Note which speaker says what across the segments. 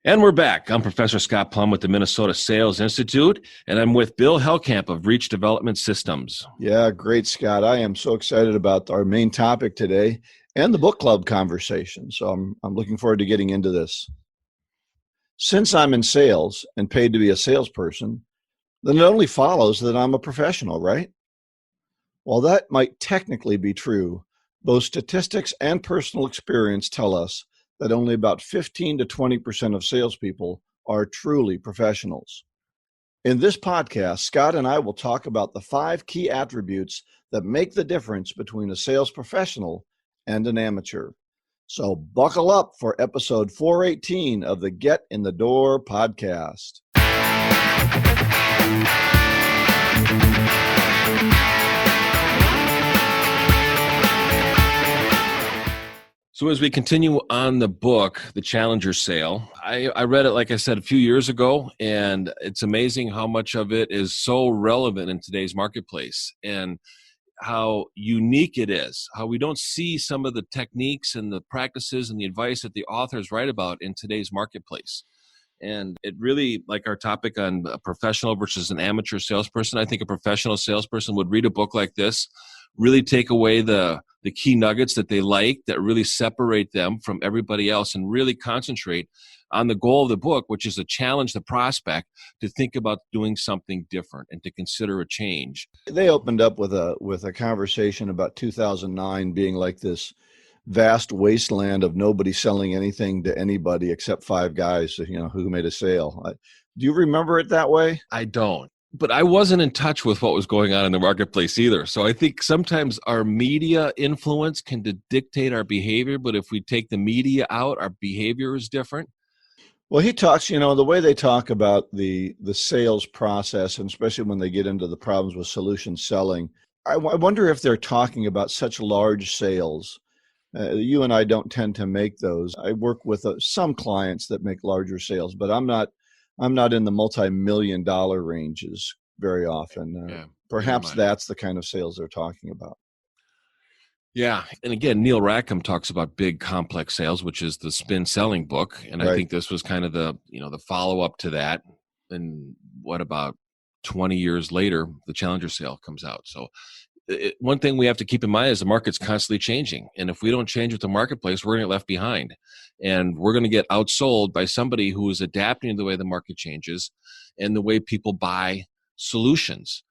Speaker 1: And we're back. I'm Professor Scott Plum with the Minnesota Sales Institute, and I'm with Bill Hellkamp of Reach Development Systems.
Speaker 2: Yeah, great, Scott. I am so excited about our main topic today and the book club conversation. So I'm looking forward to getting into this. Since I'm in sales and paid to be a salesperson, then it only follows that I'm a professional, right? While that might technically be true, both statistics and personal experience tell us that only about 15 to 20% of salespeople are truly professionals. In this podcast, Scott and I will talk about the 5 key attributes that make the difference between a sales professional and an amateur. So buckle up for episode 418 of the Get in the Door podcast.
Speaker 1: So as we continue on the book, The Challenger Sale, I read it, like I said, a few years ago, and it's amazing how much of it is so relevant in today's marketplace and how unique it is, how we don't see some of the techniques and the practices and the advice that the authors write about in today's marketplace. And it really, like our topic on a professional versus an amateur salesperson, I think a professional salesperson would read a book like this, really take away the key nuggets that they like, that really separate them from everybody else, and really concentrate on the goal of the book, which is to challenge the prospect to think about doing something different and to consider a change.
Speaker 2: They opened up with a conversation about 2009 being like this vast wasteland of nobody selling anything to anybody except 5 guys, who made a sale. Do you remember it that way?
Speaker 1: I don't. But I wasn't in touch with what was going on in the marketplace either. So I think sometimes our media influence can dictate our behavior, but if we take the media out, our behavior is different.
Speaker 2: Well, he talks, the way they talk about the sales process, and especially when they get into the problems with solution selling, I wonder if they're talking about such large sales. You and I don't tend to make those. I work with some clients that make larger sales, but I'm not in the multi-million-dollar ranges very often. Perhaps that's the kind of sales they're talking about.
Speaker 1: Yeah. And again, Neil Rackham talks about big complex sales, which is the spin selling book. And I think this was kind of the follow-up to that. And what about 20 years later, the Challenger Sale comes out. So one thing we have to keep in mind is the market's constantly changing. And if we don't change with the marketplace, we're going to get left behind. And we're going to get outsold by somebody who is adapting to the way the market changes and the way people buy solutions.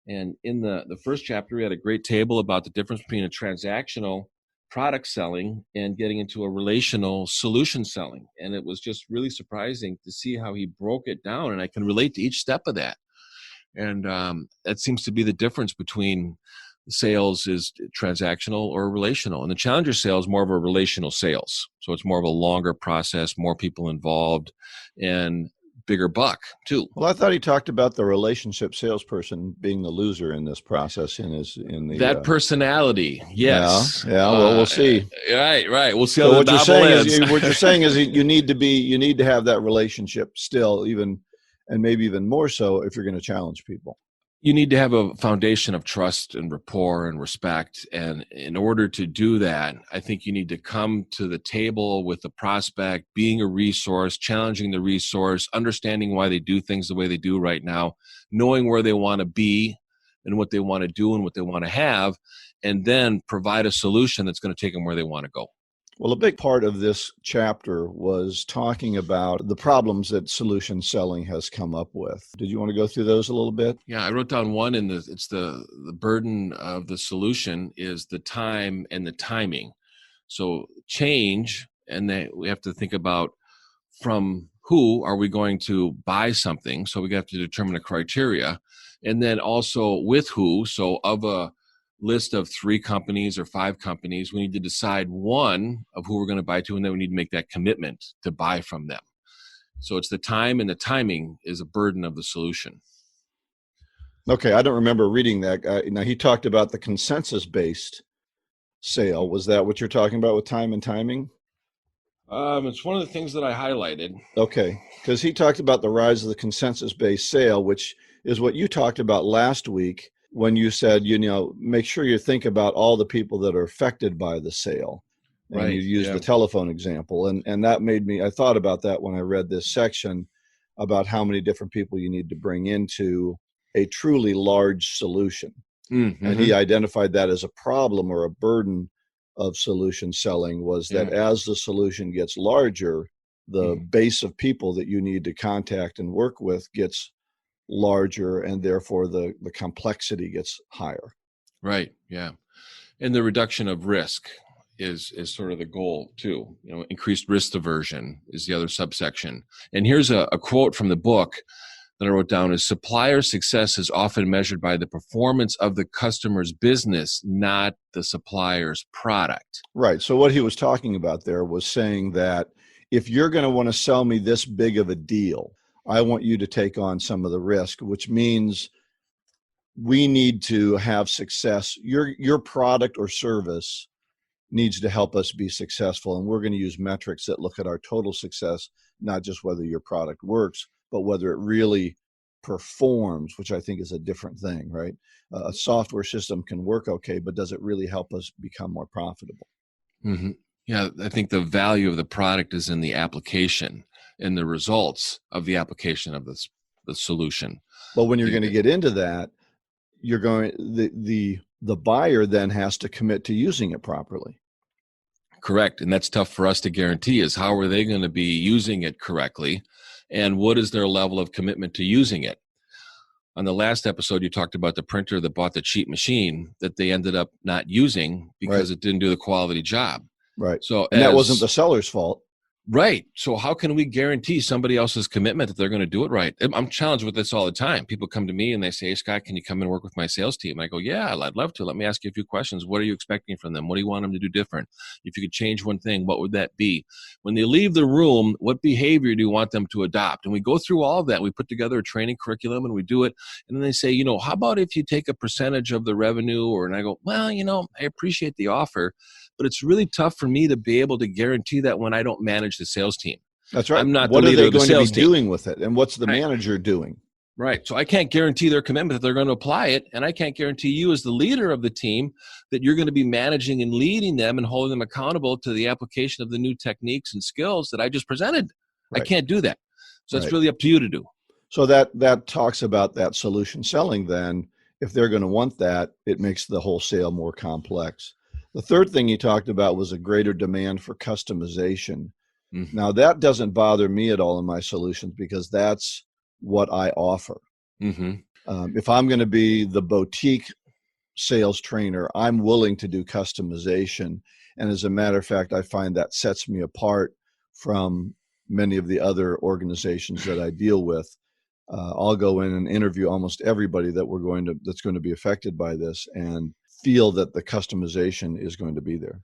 Speaker 1: And in the first chapter, we had a great table about the difference between a transactional product selling and getting into a relational solution selling. And it was just really surprising to see how he broke it down. And I can relate to each step of that. And that seems to be the difference between sales is transactional or relational. And the Challenger Sale is more of a relational sales. So it's more of a longer process, more people involved, and bigger buck too.
Speaker 2: Well, I thought he talked about the relationship salesperson being the loser in this process. That
Speaker 1: personality, yes.
Speaker 2: Yeah. Well, we'll see.
Speaker 1: Right. We'll see
Speaker 2: how
Speaker 1: what you're
Speaker 2: saying is you need to have that relationship still, even, and maybe even more so if you're going to challenge people.
Speaker 1: You need to have a foundation of trust and rapport and respect. And in order to do that, I think you need to come to the table with the prospect, being a resource, challenging the resource, understanding why they do things the way they do right now, knowing where they want to be and what they want to do and what they want to have, and then provide a solution that's going to take them where they want to go.
Speaker 2: Well, a big part of this chapter was talking about the problems that solution selling has come up with. Did you want to go through those a little bit?
Speaker 1: Yeah, I wrote down one, and it's the burden of the solution is the time and the timing. So change, and we have to think about from who are we going to buy something. So we have to determine a criteria, and then also with who. So of a list of 3 companies or 5 companies, we need to decide one of who we're going to buy to, and then we need to make that commitment to buy from them. So it's the time, and the timing is a burden of the solution.
Speaker 2: Okay, I don't remember reading that. Now, he talked about the consensus-based sale. Was that what you're talking about with time and timing?
Speaker 1: It's one of the things that I highlighted.
Speaker 2: Okay, because he talked about the rise of the consensus-based sale, which is what you talked about last week, when you said, make sure you think about all the people that are affected by the sale. And you
Speaker 1: Right.
Speaker 2: used
Speaker 1: Yeah.
Speaker 2: the telephone example. And that made me, I thought about that when I read this section about how many different people you need to bring into a truly large solution. And he
Speaker 1: Mm-hmm.
Speaker 2: identified that as a problem or a burden of solution selling, was that
Speaker 1: Yeah.
Speaker 2: as the solution gets larger, the
Speaker 1: Mm-hmm.
Speaker 2: base of people that you need to contact and work with gets larger, and therefore the complexity gets higher.
Speaker 1: Right. Yeah. And the reduction of risk is sort of the goal too. Increased risk aversion is the other subsection. And here's a quote from the book that I wrote down: is supplier success is often measured by the performance of the customer's business, not the supplier's product.
Speaker 2: Right. So what he was talking about there was saying that if you're going to want to sell me this big of a deal, I want you to take on some of the risk, which means we need to have success. Your product or service needs to help us be successful. And we're going to use metrics that look at our total success, not just whether your product works, but whether it really performs, which I think is a different thing, right? A software system can work okay, but does it really help us become more profitable?
Speaker 1: Mm-hmm. Yeah, I think the value of the product is in the application and the results of the application of the solution.
Speaker 2: But when you're going to get into that, you're going the buyer then has to commit to using it properly.
Speaker 1: Correct. And that's tough for us to guarantee, is how are they going to be using it correctly? And what is their level of commitment to using it? On the last episode, you talked about the printer that bought the cheap machine that they ended up not using because it didn't do the quality job.
Speaker 2: Right.
Speaker 1: So,
Speaker 2: and that wasn't the seller's fault.
Speaker 1: Right. So how can we guarantee somebody else's commitment that they're going to do it right? I'm challenged with this all the time. People come to me and they say, "Hey, Scott, can you come and work with my sales team?" And I go, "Yeah, I'd love to. Let me ask you a few questions. What are you expecting from them? What do you want them to do different? If you could change one thing, what would that be? When they leave the room, what behavior do you want them to adopt?" And we go through all of that. We put together a training curriculum and we do it. And then they say, "How about if you take a percentage of the revenue?" And I go, "Well, I appreciate the offer, but it's really tough for me to be able to guarantee that when I don't manage the sales team.
Speaker 2: That's right.
Speaker 1: I'm not
Speaker 2: what
Speaker 1: the
Speaker 2: are
Speaker 1: leader
Speaker 2: they
Speaker 1: of the
Speaker 2: going to be
Speaker 1: sales team.
Speaker 2: doing with it? And what's the
Speaker 1: Right.
Speaker 2: manager doing?
Speaker 1: Right. So I can't guarantee their commitment that they're going to apply it. And I can't guarantee you as the leader of the team that you're going to be managing and leading them and holding them accountable to the application of the new techniques and skills that I just presented.
Speaker 2: Right.
Speaker 1: I can't do that. So
Speaker 2: Right.
Speaker 1: it's really up to you to do.
Speaker 2: So that talks about that solution selling then. If they're going to want that, it makes the whole sale more complex. The third thing you talked about was a greater demand for customization. Mm-hmm. Now, that doesn't bother me at all in my solutions because that's what I offer. Mm-hmm. If I'm going to be the boutique sales trainer, I'm willing to do customization. And as a matter of fact, I find that sets me apart from many of the other organizations that I deal with. I'll go in and interview almost everybody that's going to be affected by this and feel that the customization is going to be there.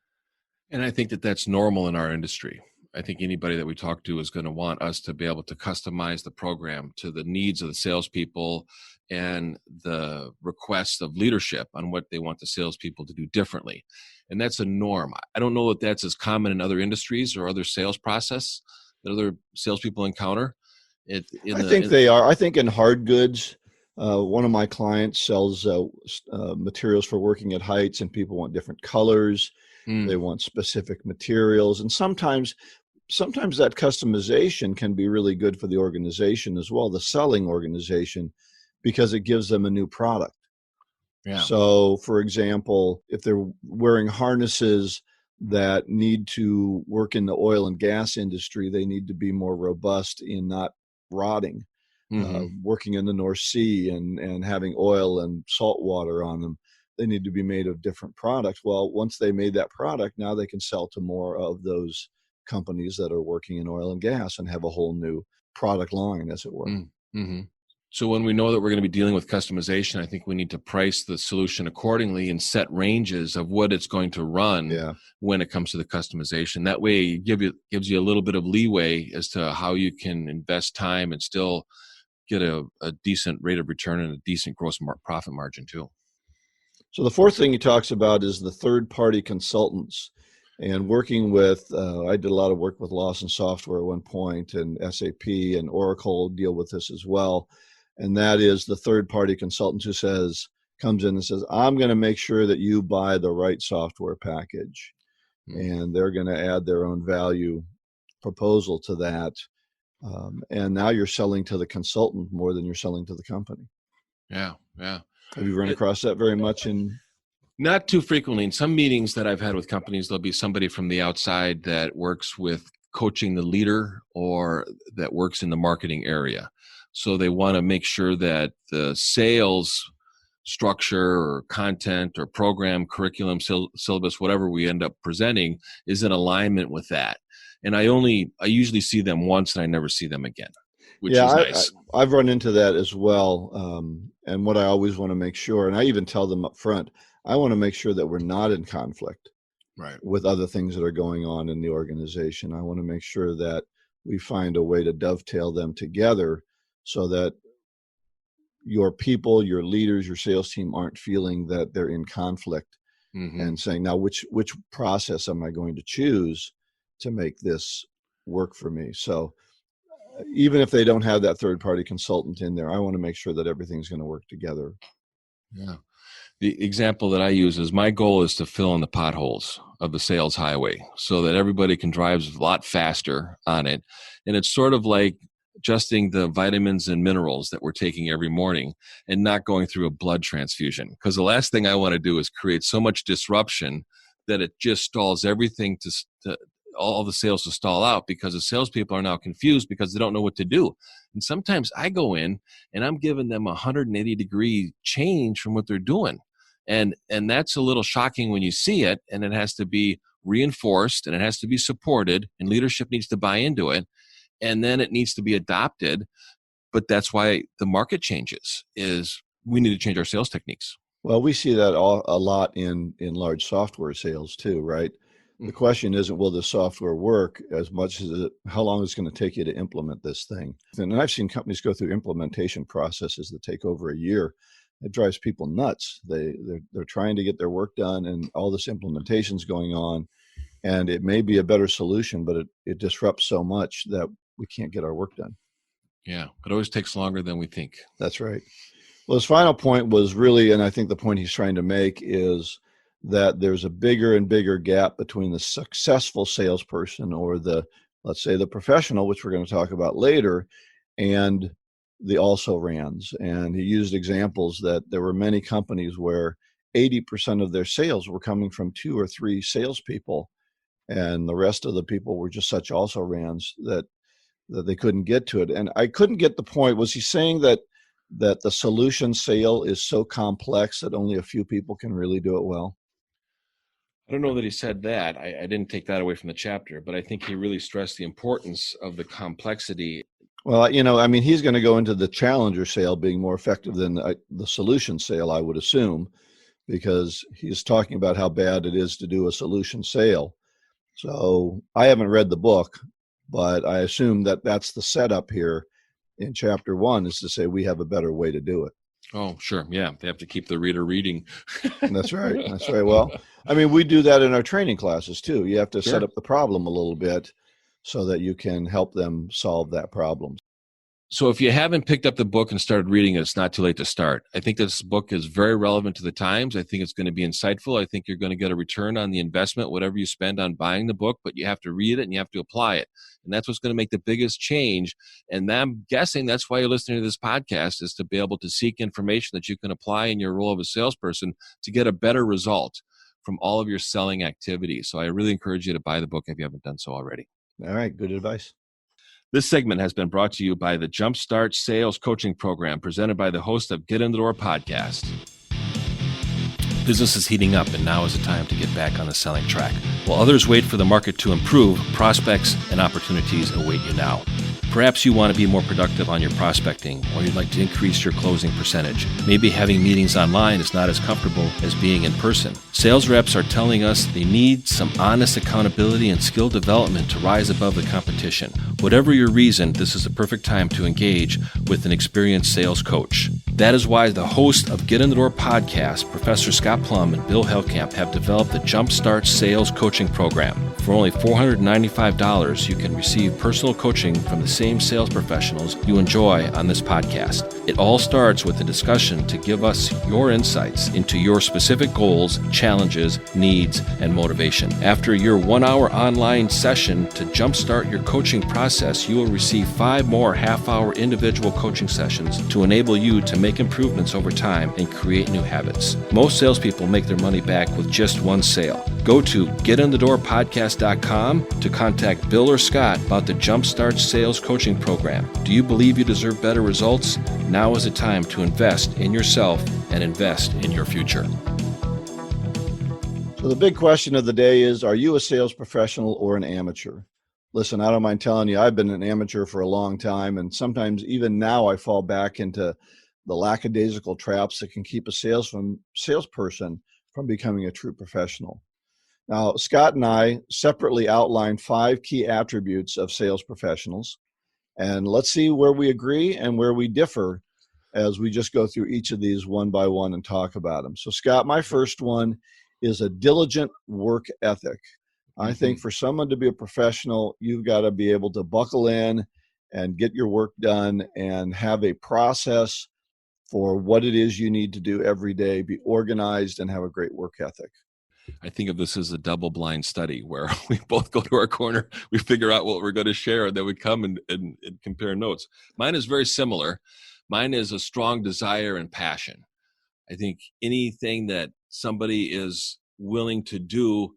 Speaker 1: And I think that that's normal in our industry. I think anybody that we talk to is going to want us to be able to customize the program to the needs of the salespeople and the requests of leadership on what they want the salespeople to do differently. And that's a norm. I don't know that that's as common in other industries or other sales process that other salespeople encounter.
Speaker 2: I think they are. I think in hard goods, one of my clients sells materials for working at heights, and people want different colors. They want specific materials. And sometimes that customization can be really good for the organization as well, the selling organization, because it gives them a new product. Yeah. So, for example, if they're wearing harnesses that need to work in the oil and gas industry, they need to be more robust in not rotting. Working in the North Sea and having oil and salt water on them, they need to be made of different products. Well, once they made that product, now they can sell to more of those companies that are working in oil and gas and have a whole new product line, as it were.
Speaker 1: Mm-hmm. So when we know that we're going to be dealing with customization, I think we need to price the solution accordingly and set ranges of what it's going to run when it comes to the customization. That way it gives you a little bit of leeway as to how you can invest time and still get a decent rate of return and a decent gross profit margin too.
Speaker 2: So the fourth thing he talks about is the third-party consultants. And working with, I did a lot of work with Lawson Software at one point, and SAP and Oracle deal with this as well. And that is the third-party consultant who comes in and says, "I'm going to make sure that you buy the right software package. and they're going to add their own value proposal to that. And now you're selling to the consultant more than you're selling to the company.
Speaker 1: Yeah.
Speaker 2: Have you run across that very much in?
Speaker 1: Not too frequently. In some meetings that I've had with companies, there'll be somebody from the outside that works with coaching the leader or that works in the marketing area. So they want to make sure that the sales structure or content or program, curriculum, syllabus, whatever we end up presenting is in alignment with that. And I usually see them once and I never see them again, which is nice.
Speaker 2: I've run into that as well. And what I always want to make sure, and I even tell them up front, I want to make sure that we're not in conflict with other things that are going on in the organization. I want to make sure that we find a way to dovetail them together so that your people, your leaders, your sales team aren't feeling that they're in conflict and saying, now, which process am I going to choose to make this work for me? So even if they don't have that third-party consultant in there, I want to make sure that everything's going to work together.
Speaker 1: Yeah. The example that I use is my goal is to fill in the potholes of the sales highway so that everybody can drive a lot faster on it. And it's sort of like adjusting the vitamins and minerals that we're taking every morning and not going through a blood transfusion. Because the last thing I want to do is create so much disruption that it just stalls everything to all the sales to stall out, because the salespeople are now confused because they don't know what to do. And sometimes I go in and I'm giving them a 180-degree change from what they're doing. And that's a little shocking when you see it, and it has to be reinforced and it has to be supported, and leadership needs to buy into it, and then it needs to be adopted. But that's why the market changes, is we need to change our sales techniques.
Speaker 2: Well, we see that a lot in large software sales too, right? The question isn't, will the software work, as much as how long it's going to take you to implement this thing. And I've seen companies go through implementation processes that take over a year. It drives people nuts. They're trying to get their work done, and all this implementation's going on. And it may be a better solution, but it disrupts so much that we can't get our work done.
Speaker 1: Yeah, it always takes longer than we think.
Speaker 2: That's right. Well, his final point was really, and I think the point he's trying to make is that there's a bigger and bigger gap between the successful salesperson, or let's say the professional, which we're going to talk about later, and the also-rans. And he used examples that there were many companies where 80% of their sales were coming from 2 or 3 salespeople, and the rest of the people were just such also-rans that they couldn't get to it. And I couldn't get the point. Was he saying that the solution sale is so complex that only a few people can really do it well?
Speaker 1: I don't know that he said that. I didn't take that away from the chapter, but I think he really stressed the importance of the complexity.
Speaker 2: Well, he's going to go into the challenger sale being more effective than the solution sale, I would assume, because he's talking about how bad it is to do a solution sale. So I haven't read the book, but I assume that that's the setup here in chapter 1, is to say we have a better way to do it.
Speaker 1: Oh, sure. Yeah. They have to keep the reader reading.
Speaker 2: That's right. That's right. Well, we do that in our training classes too. You have to set up the problem a little bit so that you can help them solve that problem.
Speaker 1: So if you haven't picked up the book and started reading it, it's not too late to start. I think this book is very relevant to the times. I think it's going to be insightful. I think you're going to get a return on the investment, whatever you spend on buying the book, but you have to read it and you have to apply it. And that's what's going to make the biggest change. And I'm guessing that's why you're listening to this podcast, is to be able to seek information that you can apply in your role of a salesperson to get a better result from all of your selling activities. So I really encourage you to buy the book if you haven't done so already.
Speaker 2: All right. Good advice.
Speaker 1: This segment has been brought to you by the Jumpstart Sales Coaching Program, presented by the host of Get in the Door podcast. Business is heating up, and now is the time to get back on the selling track. While others wait for the market to improve, prospects and opportunities await you now. Perhaps you want to be more productive on your prospecting, or you'd like to increase your closing percentage. Maybe having meetings online is not as comfortable as being in person. Sales reps are telling us they need some honest accountability and skill development to rise above the competition. Whatever your reason, this is the perfect time to engage with an experienced sales coach. That is why the host of Get in the Door podcast, Professor Scott Plum and Bill Hellkamp, have developed the Jumpstart Sales Coaching Program. For only $495, you can receive personal coaching from the same sales professionals you enjoy on this podcast. It all starts with a discussion to give us your insights into your specific goals, challenges, needs, and motivation. After your 1-hour online session to jumpstart your coaching process, you will receive 5 more half-hour individual coaching sessions to enable you to make improvements over time and create new habits. Most salespeople make their money back with just one sale. Go to getinthedoorpodcast.com to contact Bill or Scott about the Jumpstart Sales Coaching Program. Do you believe you deserve better results? Now is the time to invest in yourself and invest in your future.
Speaker 2: So the big question of the day is, are you a sales professional or an amateur? Listen, I don't mind telling you, I've been an amateur for a long time, and sometimes even now I fall back into the lackadaisical traps that can keep a salesperson from becoming a true professional. Now, Scott and I separately outlined 5 key attributes of sales professionals, and let's see where we agree and where we differ as we just go through each of these one by one and talk about them. So, Scott, my first one is a diligent work ethic. I think for someone to be a professional, you've got to be able to buckle in and get your work done and have a process for what it is you need to do every day, be organized, and have a great work ethic.
Speaker 1: I think of this as a double-blind study where we both go to our corner, we figure out what we're going to share, and then we come and compare notes. Mine is very similar. Mine is a strong desire and passion. I think anything that somebody is willing to do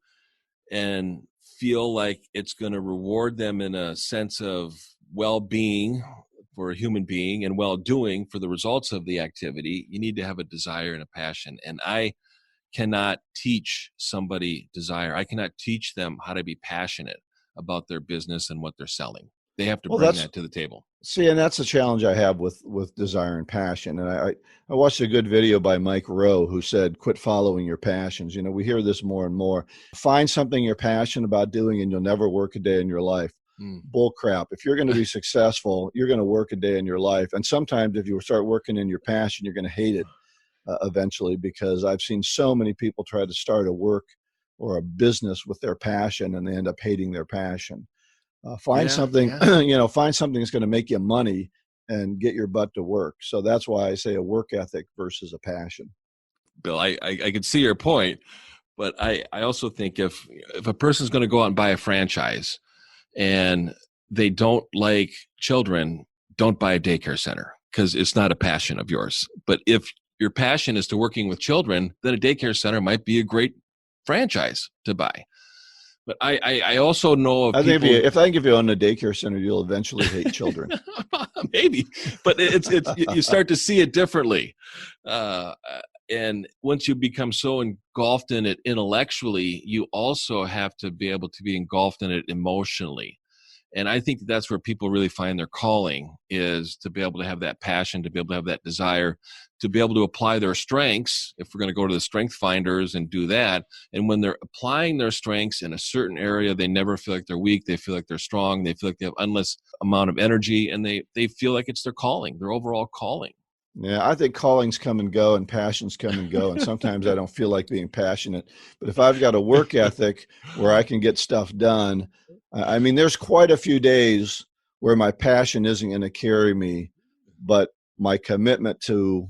Speaker 1: and feel like it's going to reward them in a sense of well-being for a human being and well-doing for the results of the activity, you need to have a desire and a passion. And I cannot teach somebody desire. I cannot teach them how to be passionate about their business and what they're selling. They have to bring that to the table.
Speaker 2: See, and that's a challenge I have with desire and passion. And I watched a good video by Mike Rowe who said, quit following your passions. You know, we hear this more and more. Find something you're passionate about doing and you'll never work a day in your life. Bull crap. If you're going to be successful, you're going to work a day in your life. And sometimes if you start working in your passion, you're going to hate it eventually, because I've seen so many people try to start a work or a business with their passion and they end up hating their passion. Find something, find something that's going to make you money and get your butt to work. So that's why I say a work ethic versus a passion.
Speaker 1: Bill, I can see your point, but I also think if a person's going to go out and buy a franchise and they don't like children, don't buy a daycare center because it's not a passion of yours. But if your passion is to working with children, then a daycare center might be a great franchise to buy. But I also know of people.
Speaker 2: If you own a daycare center, you'll eventually hate children.
Speaker 1: Maybe, but it's you start to see it differently. And once you become so engulfed in it intellectually, you also have to be able to be engulfed in it emotionally. And I think that's where people really find their calling, is to be able to have that passion, to be able to have that desire, to be able to apply their strengths, if we're going to go to the strength finders and do that. And when they're applying their strengths in a certain area, they never feel like they're weak. They feel like they're strong. They feel like they have endless amount of energy, and they feel like it's their calling, their overall calling.
Speaker 2: Yeah, I think callings come and go and passions come and go. And sometimes I don't feel like being passionate. But if I've got a work ethic where I can get stuff done, I mean, there's quite a few days where my passion isn't going to carry me, but my commitment to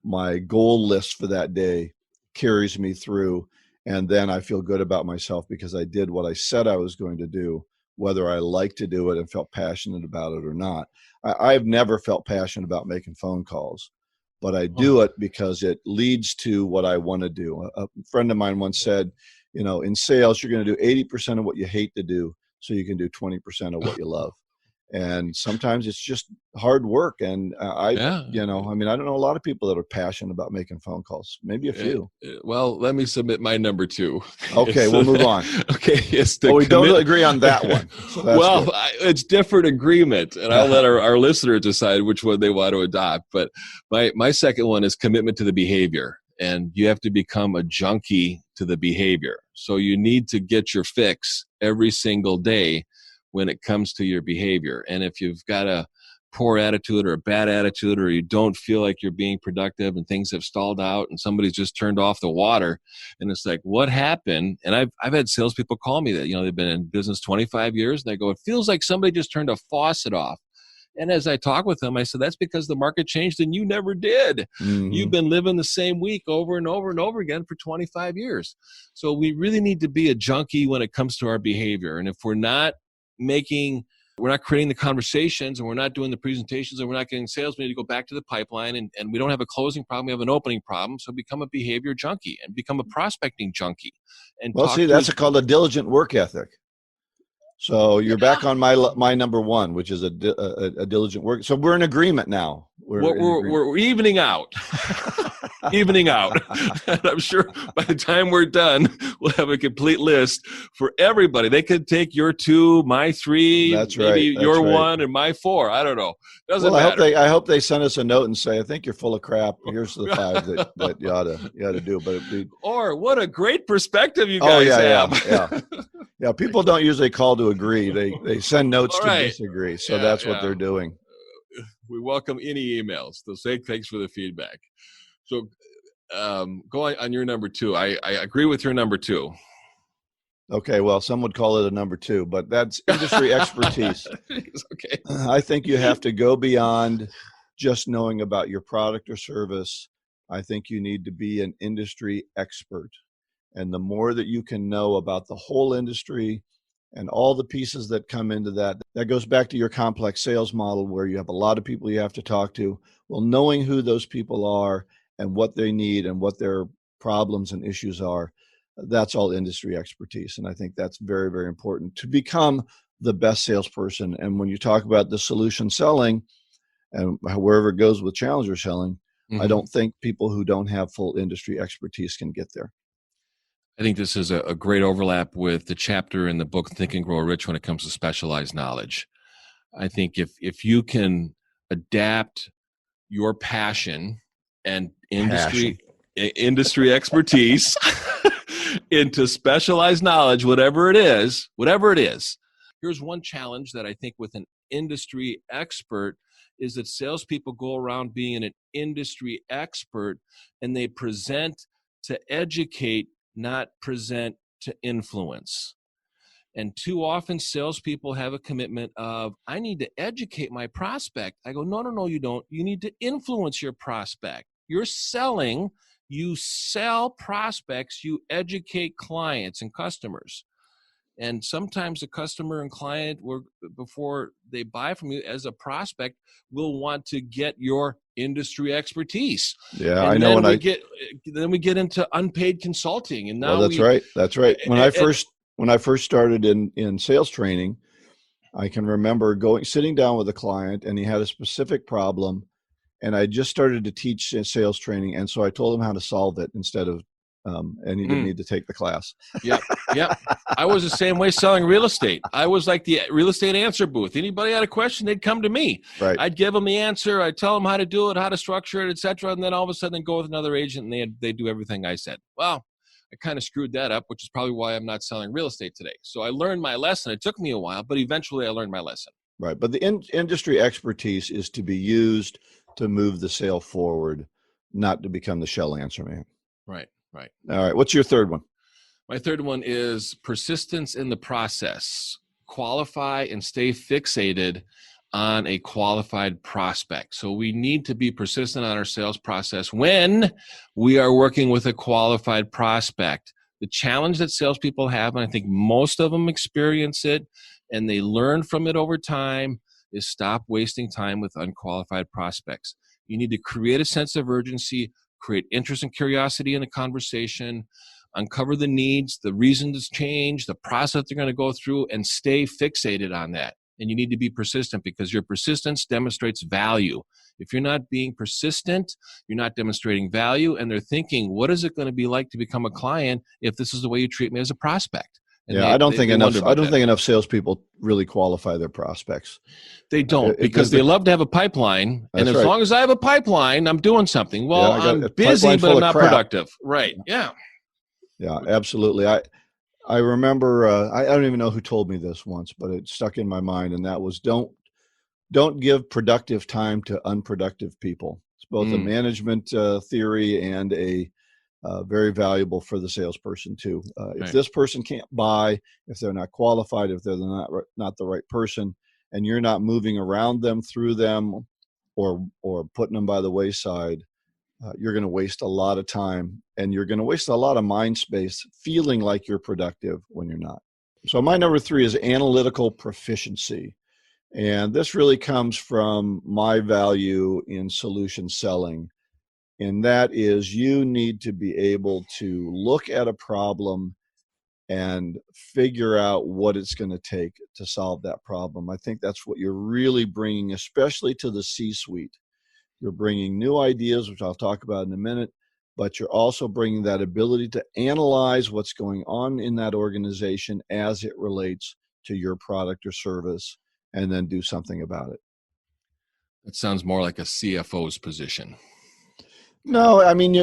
Speaker 2: my goal list for that day carries me through. And then I feel good about myself because I did what I said I was going to do, whether I liked to do it and felt passionate about it or not. I've never felt passionate about making phone calls, but I do it because it leads to what I want to do. A friend of mine once said, in sales, you're going to do 80% of what you hate to do so you can do 20% of what you love. And sometimes it's just hard work. And I don't know a lot of people that are passionate about making phone calls. Maybe a few.
Speaker 1: Well, let me submit my number 2.
Speaker 2: Okay, we'll move on.
Speaker 1: Okay,
Speaker 2: we don't agree on that one. So
Speaker 1: it's different agreement, and I'll let our listeners decide which one they want to adopt. But my second one is commitment to the behavior. And you have to become a junkie to the behavior. So you need to get your fix every single day when it comes to your behavior. And if you've got a poor attitude or a bad attitude, or you don't feel like you're being productive and things have stalled out and somebody's just turned off the water. And it's like, what happened? And I've had salespeople call me that, they've been in business 25 years and they go, it feels like somebody just turned a faucet off. And as I talk with them, I said, that's because the market changed and you never did. Mm-hmm. You've been living the same week over and over and over again for 25 years. So we really need to be a junkie when it comes to our behavior. And if we're not creating the conversations and we're not doing the presentations and we're not getting sales, we need to go back to the pipeline and we don't have a closing problem, we have an opening problem. So become a behavior junkie and become a prospecting junkie. And
Speaker 2: that's called a diligent work ethic. So you're back on my number one, which is a diligent work. So we're in agreement now.
Speaker 1: We're evening out. Evening out. And I'm sure by the time we're done, we'll have a complete list for everybody. They could take your 2, my 3, your 1, and my 4. I don't know. Doesn't matter.
Speaker 2: I hope they send us a note and say, I think you're full of crap. Here's the 5 that you ought to do. But
Speaker 1: or what a great perspective you guys have.
Speaker 2: Yeah, people don't usually call to agree. They send notes to disagree. So that's what they're doing.
Speaker 1: We welcome any emails. They'll say thanks for the feedback. So going on your number 2, I agree with your number 2.
Speaker 2: Okay, well, some would call it a number 2, but that's industry expertise.
Speaker 1: Okay.
Speaker 2: I think you have to go beyond just knowing about your product or service. I think you need to be an industry expert. And the more that you can know about the whole industry and all the pieces that come into that goes back to your complex sales model where you have a lot of people you have to talk to. Well, knowing who those people are and what they need and what their problems and issues are, that's all industry expertise. And I think that's very, very important to become the best salesperson. And when you talk about the solution selling and wherever it goes with challenger selling, I don't think people who don't have full industry expertise can get there.
Speaker 1: I think this is a great overlap with the chapter in the book Think and Grow Rich when it comes to specialized knowledge. I think if you can adapt your passion and industry expertise into specialized knowledge, whatever it is. Here's one challenge that I think with an industry expert is that salespeople go around being an industry expert and they present to educate, not present to influence. And too often salespeople have a commitment of, I need to educate my prospect. I go, no, you don't. You need to influence your prospect. You're selling, you sell prospects, you educate clients and customers. And sometimes the customer and client, before they buy from you as a prospect, will want to get your industry expertise.
Speaker 2: Yeah, and I know.
Speaker 1: Then we get into unpaid consulting, and now
Speaker 2: that's right. When I first started in sales training, I can remember sitting down with a client, and he had a specific problem, and I just started to teach sales training, and so I told him how to solve it instead of. And he didn't need to take the class.
Speaker 1: Yep. I was the same way selling real estate. I was like the real estate answer booth. Anybody had a question, they'd come to me.
Speaker 2: Right.
Speaker 1: I'd give them the answer. I'd tell them how to do it, how to structure it, etc. And then all of a sudden go with another agent and they'd do everything I said. Well, I kind of screwed that up, which is probably why I'm not selling real estate today. So I learned my lesson. It took me a while, but eventually I learned my lesson.
Speaker 2: Right. But the industry expertise is to be used to move the sale forward, not to become the shell answer man.
Speaker 1: Right.
Speaker 2: All right. What's your third one?
Speaker 1: My third one is persistence in the process. Qualify and stay fixated on a qualified prospect. So we need to be persistent on our sales process when we are working with a qualified prospect. The challenge that salespeople have, and I think most of them experience it, and they learn from it over time, is stop wasting time with unqualified prospects. You need to create a sense of urgency, create interest and curiosity in the conversation, uncover the needs, the reasons to change, the process they're going to go through, and stay fixated on that. And you need to be persistent because your persistence demonstrates value. If you're not being persistent, you're not demonstrating value, and they're thinking, what is it going to be like to become a client if this is the way you treat me as a prospect? And
Speaker 2: I don't think enough salespeople really qualify their prospects.
Speaker 1: They don't because they love to have a pipeline, and as long as I have a pipeline, I'm doing something. Well, I'm busy, but I'm not productive. Right? Yeah.
Speaker 2: Yeah, absolutely. I remember I don't even know who told me this once, but it stuck in my mind, and that was don't don't give productive time to unproductive people. It's both a management theory and a very valuable for the salesperson too. If this person can't buy, if they're not qualified, if they're not the right person, and you're not moving around them, through them, or putting them by the wayside, you're going to waste a lot of time, and you're going to waste a lot of mind space feeling like you're productive when you're not. So my number 3 is analytical proficiency. And this really comes from my value in solution selling. And that is, you need to be able to look at a problem and figure out what it's going to take to solve that problem. I think that's what you're really bringing, especially to the C-suite. You're bringing new ideas, which I'll talk about in a minute, but you're also bringing that ability to analyze what's going on in that organization as it relates to your product or service, and then do something about it.
Speaker 1: That sounds more like a CFO's position.
Speaker 2: No, I mean,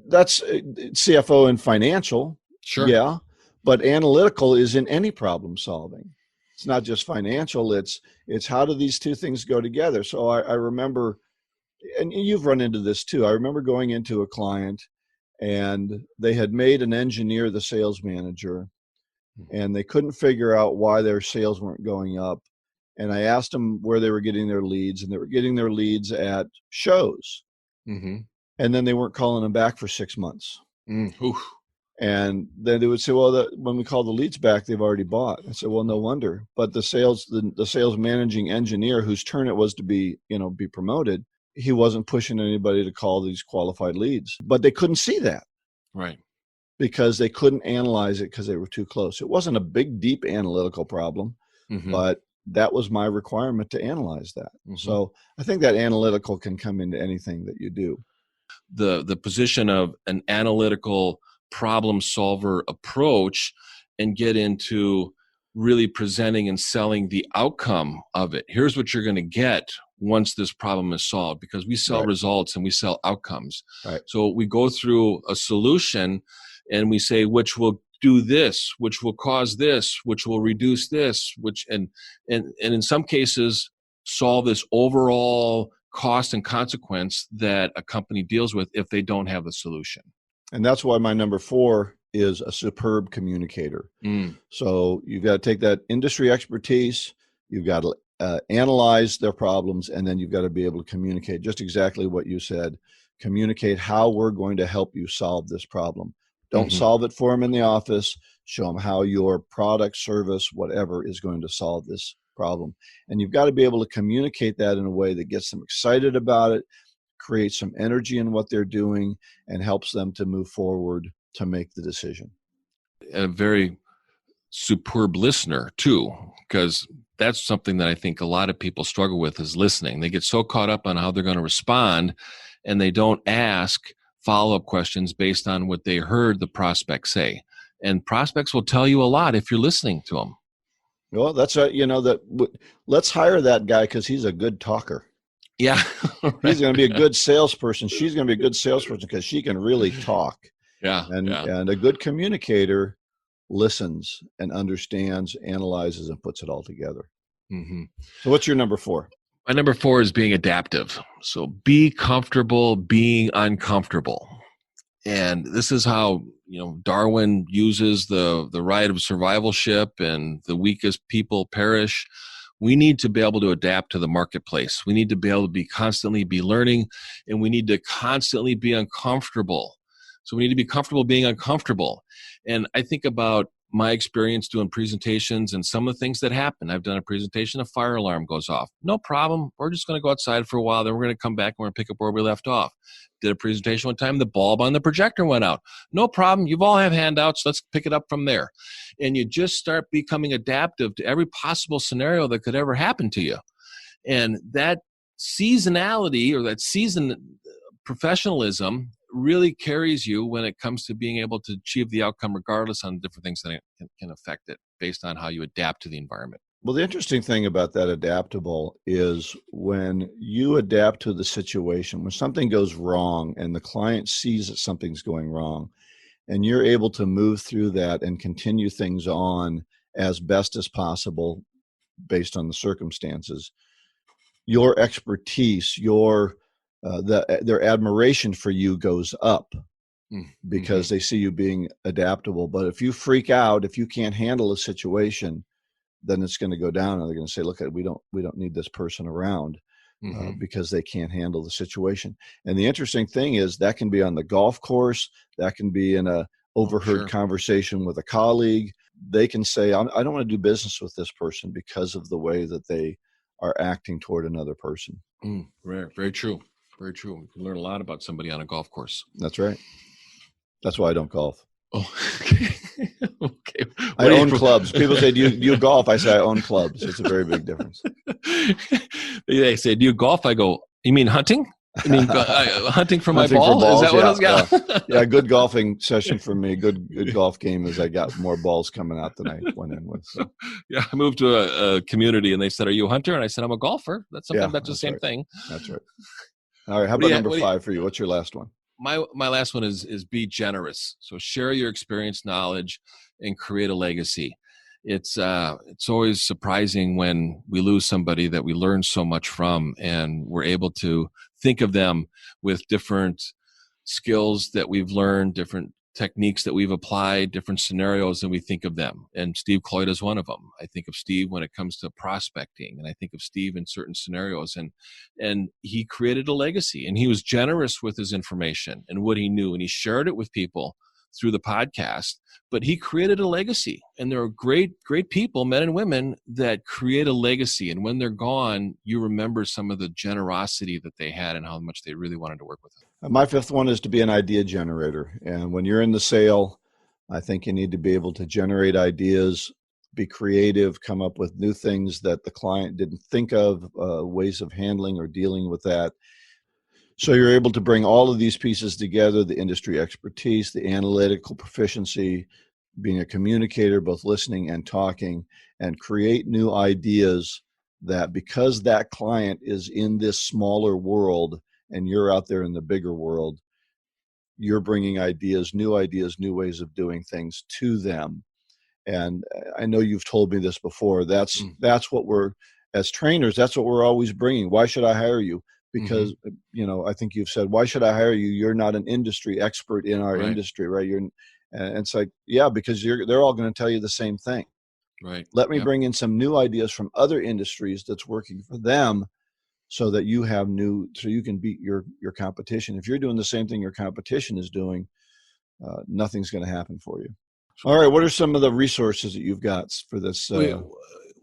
Speaker 2: that's CFO in financial.
Speaker 1: Sure.
Speaker 2: Yeah, but analytical is in any problem solving. It's not just financial. It's how do these two things go together? So I remember, and you've run into this too. I remember going into a client, and they had made an engineer the sales manager, and they couldn't figure out why their sales weren't going up. And I asked them where they were getting their leads, and they were getting their leads at shows. Mm-hmm. And then they weren't calling them back for 6 months. And then they would say, well, when we call the leads back, they've already bought. I said, well, no wonder. But the sales managing engineer, whose turn it was to be promoted, he wasn't pushing anybody to call these qualified leads. But they couldn't see that.
Speaker 1: Right.
Speaker 2: Because they couldn't analyze it because they were too close. It wasn't a big, deep analytical problem, but that was my requirement to analyze that. Mm-hmm. So I think that analytical can come into anything that you do.
Speaker 1: The position of an analytical problem solver approach, and get into really presenting and selling the outcome of it. Here's what you're going to get once this problem is solved, because we sell results and we sell outcomes.
Speaker 2: Right.
Speaker 1: So we go through a solution and we say, which will do this, which will cause this, which will reduce this, which and in some cases solve this overall cost and consequence that a company deals with if they don't have a solution.
Speaker 2: And that's why my number 4 is a superb communicator. So you've got to take that industry expertise, you've got to analyze their problems, and then you've got to be able to communicate just exactly what you said. Communicate how we're going to help you solve this problem. Don't solve it for them in the office. Show them how your product, service, whatever is going to solve this problem. And you've got to be able to communicate that in a way that gets them excited about it, creates some energy in what they're doing, and helps them to move forward to make the decision.
Speaker 1: A very superb listener too, because that's something that I think a lot of people struggle with, is listening. They get so caught up on how they're going to respond, and they don't ask follow-up questions based on what they heard the prospect say. And prospects will tell you a lot if you're listening to them.
Speaker 2: Well, that's let's hire that guy because he's a good talker.
Speaker 1: Yeah.
Speaker 2: Right. He's going to be a good salesperson. She's going to be a good salesperson because she can really talk.
Speaker 1: Yeah.
Speaker 2: And a good communicator listens and understands, analyzes, and puts it all together. Mm-hmm. So what's your number 4?
Speaker 1: My number 4 is being adaptive. So be comfortable being uncomfortable. And this is how, Darwin uses the right of survivalship, and the weakest people perish. We need to be able to adapt to the marketplace. We need to be able to constantly be learning, and we need to constantly be uncomfortable. So we need to be comfortable being uncomfortable. And I think about my experience doing presentations and some of the things that happen. I've done a presentation, a fire alarm goes off. No problem. We're just going to go outside for a while. Then we're going to come back and we're going to pick up where we left off. Did a presentation one time, the bulb on the projector went out. No problem. You've all have handouts. Let's pick it up from there. And you just start becoming adaptive to every possible scenario that could ever happen to you. And that seasonality, or that seasoned professionalism, really carries you when it comes to being able to achieve the outcome, regardless on different things that can affect it based on how you adapt to the environment.
Speaker 2: Well, the interesting thing about that adaptable is when you adapt to the situation, when something goes wrong and the client sees that something's going wrong, and you're able to move through that and continue things on as best as possible based on the circumstances, your expertise, their admiration for you goes up because they see you being adaptable. But if you freak out, if you can't handle a situation, then it's going to go down, and they're going to say, "Look, we don't need this person around because they can't handle the situation." And the interesting thing is that can be on the golf course, that can be in a overheard conversation with a colleague. They can say, "I don't want to do business with this person because of the way that they are acting toward another person."
Speaker 1: Very true. Very true. You can learn a lot about somebody on a golf course.
Speaker 2: That's right. That's why I don't golf.
Speaker 1: Oh, okay. Okay.
Speaker 2: I own clubs. People say, do you golf? I say, I own clubs. It's a very big difference.
Speaker 1: They say, do you golf? I go, you mean hunting? I mean, hunting for my ball?
Speaker 2: Balls,
Speaker 1: is that what I was got?
Speaker 2: Yeah, good golfing session for me. Good golf game is I got more balls coming out than I went in with. So.
Speaker 1: Yeah, I moved to a community and they said, are you a hunter? And I said, I'm a golfer. That's the same thing.
Speaker 2: That's right. All right. How about number 5 for you? What's your last one?
Speaker 1: My last one is be generous. So share your experience, knowledge, and create a legacy. It's always surprising when we lose somebody that we learn so much from, and we're able to think of them with different skills that we've learned, different techniques that we've applied, different scenarios, and we think of them. And Steve Cloyd is one of them. I think of Steve when it comes to prospecting, and I think of Steve in certain scenarios. And he created a legacy, and he was generous with his information and what he knew, and he shared it with people through the podcast. But he created a legacy, and there are great people, men and women, that create a legacy. And when they're gone, you remember some of the generosity that they had and how much they really wanted to work with them.
Speaker 2: My 5th one is to be an idea generator. And when you're in the sale, I think you need to be able to generate ideas, be creative, come up with new things that the client didn't think of, ways of handling or dealing with that. So you're able to bring all of these pieces together, the industry expertise, the analytical proficiency, being a communicator, both listening and talking, and create new ideas that, because that client is in this smaller world and you're out there in the bigger world, you're bringing ideas, new ways of doing things to them. And I know you've told me this before. That's what we're, as trainers, that's what we're always bringing. Why should I hire you? Because, I think you've said, why should I hire you? You're not an industry expert in our industry, right? And it's like, yeah, because they're all going to tell you the same thing.
Speaker 1: Right.
Speaker 2: Let me bring in some new ideas from other industries that's working for them, so that you have so you can beat your competition. If you're doing the same thing your competition is doing, nothing's going to happen for you. All right. What are some of the resources that you've got for this?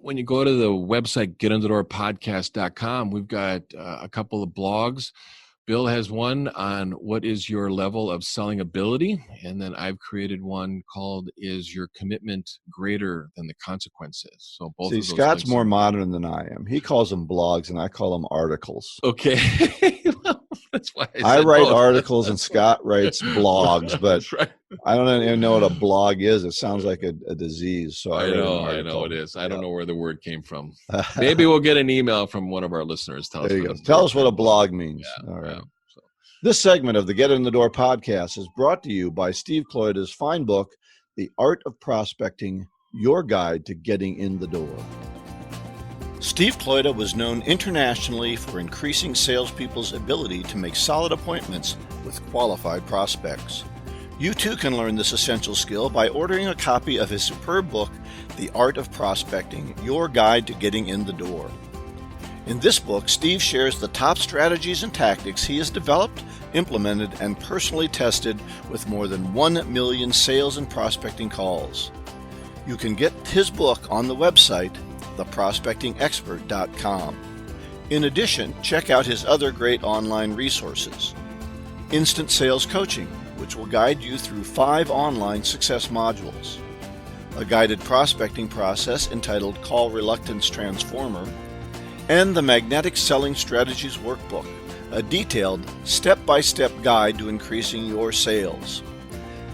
Speaker 1: When you go to the website, getinthedoorpodcast.com, we've got a couple of blogs. Bill has one on what is your level of selling ability. And then I've created one called Is Your Commitment Greater Than the Consequences? So both of those
Speaker 2: Scott's more modern than I am. He calls them blogs and I call them articles.
Speaker 1: Okay. That's why
Speaker 2: I write articles and Scott writes blogs, but I don't even know what a blog is. It sounds like a disease. So I
Speaker 1: know it is. I don't know where the word came from. Maybe we'll get an email from one of our listeners. Tell
Speaker 2: us what a blog means. Yeah, all right. Yeah. This segment of the Get in the Door podcast is brought to you by Steve Cloyda's fine book, The Art of Prospecting, Your Guide to Getting in the Door. Steve Cloyda was known internationally for increasing salespeople's ability to make solid appointments with qualified prospects. You too can learn this essential skill by ordering a copy of his superb book, The Art of Prospecting, Your Guide to Getting in the Door. In this book, Steve shares the top strategies and tactics he has developed, implemented, and personally tested with more than 1 million sales and prospecting calls. You can get his book on the website, theprospectingexpert.com. In addition, check out his other great online resources. Instant Sales Coaching, which will guide you through 5 online success modules. A guided prospecting process entitled Call Reluctance Transformer, and the Magnetic Selling Strategies Workbook, a detailed step-by-step guide to increasing your sales.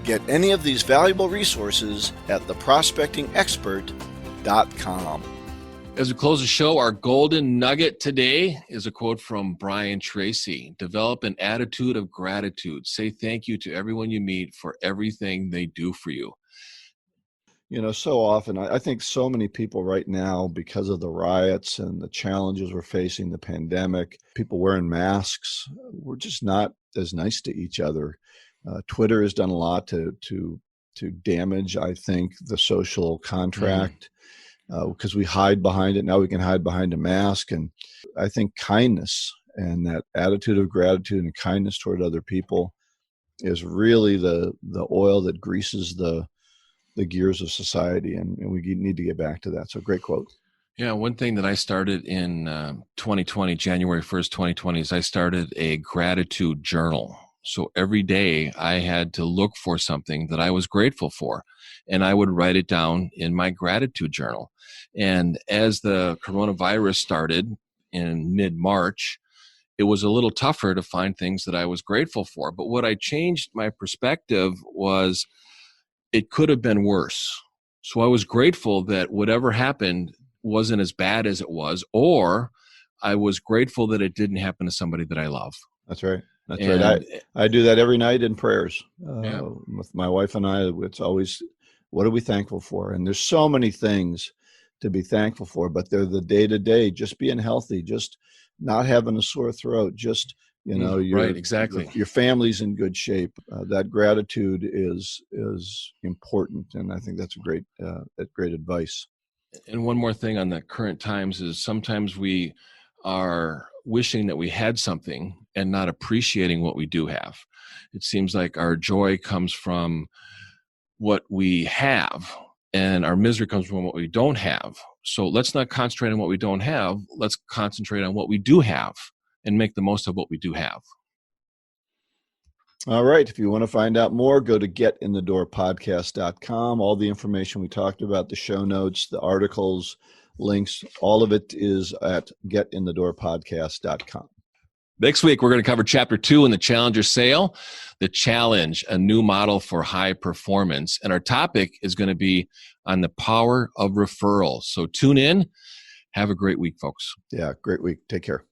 Speaker 2: Get any of these valuable resources at theprospectingexpert.com.
Speaker 1: As we close the show, our golden nugget today is a quote from Brian Tracy. Develop an attitude of gratitude. Say thank you to everyone you meet for everything they do for you.
Speaker 2: So often, I think so many people right now, because of the riots and the challenges we're facing, the pandemic, people wearing masks, we're just not as nice to each other. Twitter has done a lot to damage, I think, the social contract because we hide behind it. Now we can hide behind a mask. And I think kindness and that attitude of gratitude and kindness toward other people is really the oil that greases the gears of society, and we need to get back to that. So great quote.
Speaker 1: Yeah, one thing that I started in 2020, January 1st, 2020, is I started a gratitude journal. So every day I had to look for something that I was grateful for, and I would write it down in my gratitude journal. And as the coronavirus started in mid-March, it was a little tougher to find things that I was grateful for. But what I changed my perspective was it could have been worse. So I was grateful that whatever happened wasn't as bad as it was, or I was grateful that it didn't happen to somebody that I love.
Speaker 2: That's right. That's right. I do that every night in prayers
Speaker 1: Yeah.
Speaker 2: with my wife and I. It's always, what are we thankful for? And there's so many things to be thankful for, but they're the day-to-day, just being healthy, just not having a sore throat, just
Speaker 1: right, exactly.
Speaker 2: Your family's in good shape. That gratitude is important, and I think that's great advice.
Speaker 1: And one more thing on the current times is sometimes we are wishing that we had something and not appreciating what we do have. It seems like our joy comes from what we have, and our misery comes from what we don't have. So let's not concentrate on what we don't have. Let's concentrate on what we do have and make the most of what we do have.
Speaker 2: All right. If you want to find out more, go to getinthedoorpodcast.com. All the information we talked about, the show notes, the articles, links, all of it is at getinthedoorpodcast.com.
Speaker 1: Next week, we're going to cover Chapter 2 in the Challenger Sale, the challenge, a new model for high performance. And our topic is going to be on the power of referrals. So tune in. Have a great week, folks.
Speaker 2: Yeah, great week. Take care.